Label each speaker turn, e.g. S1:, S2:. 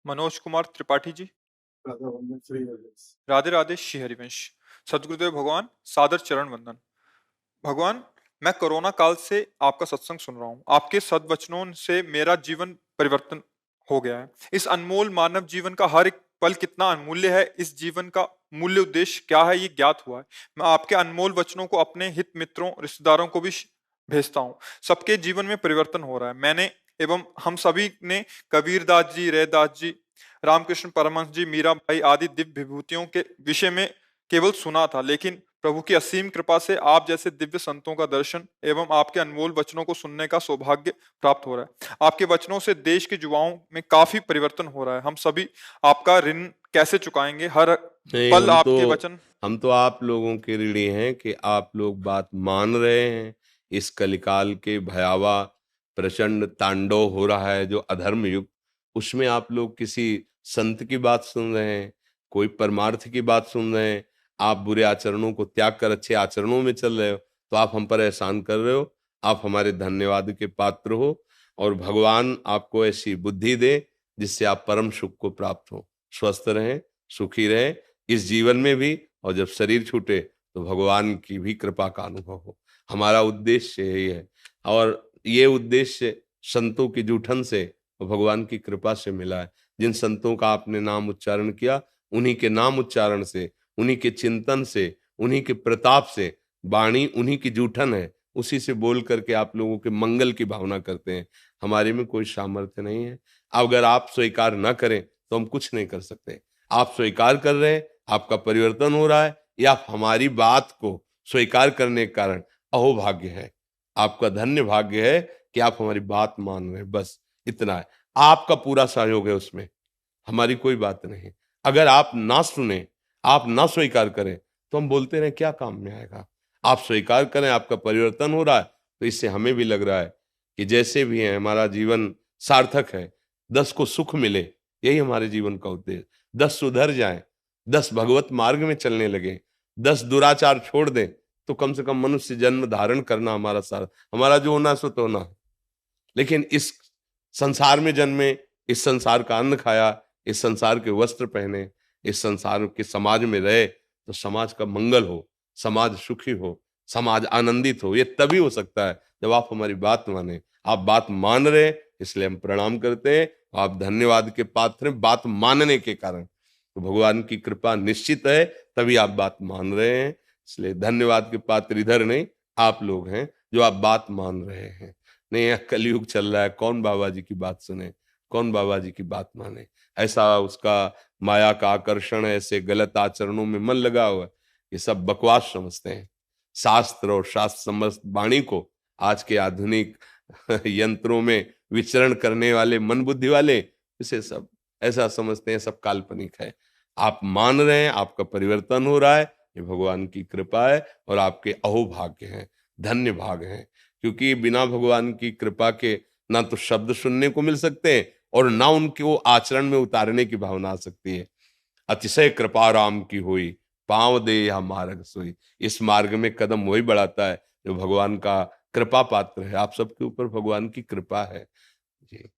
S1: मनोज कुमार त्रिपाठी जी।
S2: राधा वंदन श्री हरिवंश।
S1: राधे राधे श्री हरिवंश। सदगुरुदेव भगवान, सादर चरण वंदन। भगवान, मैं कोरोना काल से आपका सत्संग सुन रहा हूँ। आपके सद्वचनों से मेरा जीवन परिवर्तन हो गया है। इस अनमोल मानव जीवन का हर एक पल कितना अनमूल्य है, इस जीवन का मूल्य उद्देश्य क्या है, ये ज्ञात हुआ है। मैं आपके अनमोल वचनों को अपने हित मित्रों, रिश्तेदारों को भी भेजता हूँ। सबके जीवन में परिवर्तन हो रहा है। मैंने एवं हम सभी ने कबीरदास जी, रैदास जी, रामकृष्ण परमहंस जी, मीराबाई आदि दिव्य विभूतियों के विषय में केवल सुना था, लेकिन प्रभु की असीम कृपा से आप जैसे दिव्य संतों का दर्शन एवं आपके अनमोल वचनों को सुनने का सौभाग्य प्राप्त हो रहा है। आपके वचनों से देश के युवाओं में काफी परिवर्तन हो रहा है। हम सभी आपका ऋण कैसे चुकाएंगे? हर
S3: नहीं,
S1: पल आपके वचन।
S3: हम तो आप लोगों के ऋणी हैं कि आप लोग बात मान रहे हैं। इस कलिकाल के भयावह प्रचंड तांडव हो रहा है जो अधर्म युग, उसमें आप लोग किसी संत की बात सुन रहे हैं, कोई परमार्थ की बात सुन रहे हैं। आप बुरे आचरणों को त्याग कर अच्छे आचरणों में चल रहे हो, तो आप हम पर एहसान कर रहे हो। आप हमारे धन्यवाद के पात्र हो और भगवान आपको ऐसी बुद्धि दे जिससे आप परम सुख को प्राप्त हो। स्वस्थ रहें, सुखी रहें इस जीवन में भी, और जब शरीर छूटे तो भगवान की भी कृपा का अनुभव हो। हमारा उद्देश्य यही है, और ये उद्देश्य संतों की जूठन से और भगवान की कृपा से मिला है। जिन संतों का आपने नाम उच्चारण किया, उन्हीं के नाम उच्चारण से, उन्हीं के चिंतन से, उन्हीं के प्रताप से, वाणी उन्हीं की जूठन है, उसी से बोल करके आप लोगों के मंगल की भावना करते हैं। हमारे में कोई सामर्थ्य नहीं है। अगर आप स्वीकार न करें तो हम कुछ नहीं कर सकते। आप स्वीकार कर रहे हैं, आपका परिवर्तन हो रहा है, या आप हमारी बात को स्वीकार करने के कारण अहोभाग्य है। आपका धन्य भाग्य है कि आप हमारी बात मान रहे हैं, बस इतना है। आपका पूरा सहयोग है उसमें, हमारी कोई बात नहीं। अगर आप ना सुने, आप ना स्वीकार करें, तो हम बोलते रहे क्या काम में आएगा। आप स्वीकार करें, आपका परिवर्तन हो रहा है, तो इससे हमें भी लग रहा है कि जैसे भी है हमारा जीवन सार्थक है। 10 को सुख मिले, यही हमारे जीवन का उद्देश्य। 10 सुधर जाएं, 10 भगवत मार्ग में चलने लगे, 10 दुराचार छोड़ दें, तो कम से कम मनुष्य जन्म धारण करना हमारा सारा, हमारा जो होना है सो तो होना है। लेकिन इस संसार में जन्मे, इस संसार का अन्न खाया, इस संसार के वस्त्र पहने, इस संसार के समाज में रहे, तो समाज का मंगल हो, समाज सुखी हो, समाज आनंदित हो। ये तभी हो सकता है जब आप हमारी बात माने। आप बात मान रहे हैं, इसलिए हम प्रणाम करते हैं। आप धन्यवाद के पात्र हैं बात मानने के कारण। तो भगवान की कृपा निश्चित है, तभी आप बात मान रहे हैं। इसलिए धन्यवाद के पात्र इधर नहीं, आप लोग हैं जो आप बात मान रहे हैं। नहीं, यह कलयुग चल रहा है, कौन बाबा जी की बात सुने, कौन बाबा जी की बात माने। ऐसा उसका माया का आकर्षण है, ऐसे गलत आचरणों में मन लगा हुआ है, ये सब बकवास समझते हैं। शास्त्र और शास्त्र समस्त वाणी को आज के आधुनिक यंत्रों में विचरण करने वाले मन बुद्धि वाले इसे सब ऐसा समझते हैं, सब काल्पनिक है। आप मान रहे हैं, आपका परिवर्तन हो रहा है, ये भगवान की कृपा है, और आपके अहोभाग्य हैं, धन्य भाग हैं। क्योंकि बिना भगवान की कृपा के ना तो शब्द सुनने को मिल सकते हैं, और ना उनको आचरण में उतारने की भावना आ सकती है। अतिशय कृपा राम की हुई, पांव दे या मार्ग सोई। इस मार्ग में कदम वही बढ़ाता है जो भगवान का कृपा पात्र है। आप सबके ऊपर भगवान की कृपा है जी।